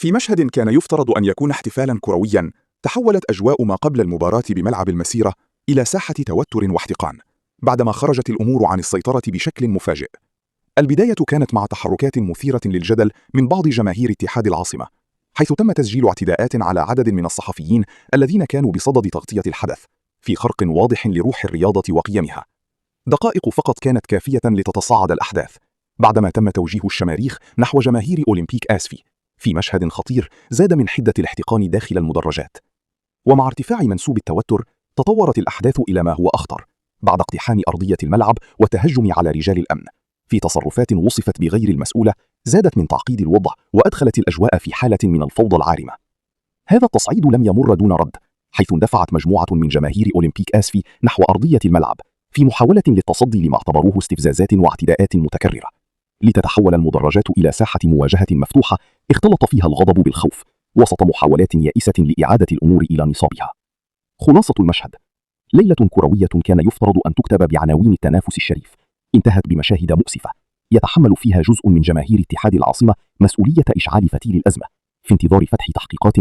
في مشهد كان يفترض أن يكون احتفالاً كروياً، تحولت أجواء ما قبل المباراة بملعب المسيرة إلى ساحة توتر واحتقان، بعدما خرجت الأمور عن السيطرة بشكل مفاجئ. البداية كانت مع تحركات مثيرة للجدل من بعض جماهير اتحاد العاصمة، حيث تم تسجيل اعتداءات على عدد من الصحفيين الذين كانوا بصدد تغطية الحدث، في خرق واضح لروح الرياضة وقيمها. دقائق فقط كانت كافية لتتصاعد الأحداث، بعدما تم توجيه الشماريخ نحو جماهير أولمبيك آسفي في مشهد خطير زاد من حدة الاحتقان داخل المدرجات. ومع ارتفاع منسوب التوتر، تطورت الأحداث إلى ما هو أخطر بعد اقتحام أرضية الملعب والتهجم على رجال الأمن في تصرفات وصفت بغير المسؤولة، زادت من تعقيد الوضع وأدخلت الأجواء في حالة من الفوضى العارمة. هذا التصعيد لم يمر دون رد، حيث اندفعت مجموعة من جماهير أولمبيك آسفي نحو أرضية الملعب في محاولة للتصدي لما اعتبروه استفزازات واعتداءات متكررة، لتتحول المدرجات إلى ساحة مواجهة مفتوحة اختلط فيها الغضب بالخوف وسط محاولات يائسة لإعادة الأمور إلى نصابها. خلاصة المشهد: ليلة كروية كان يفترض أن تكتب بعناوين التنافس الشريف، انتهت بمشاهد مؤسفة يتحمل فيها جزء من جماهير اتحاد العاصمة مسؤولية إشعال فتيل الأزمة، في انتظار فتح تحقيقات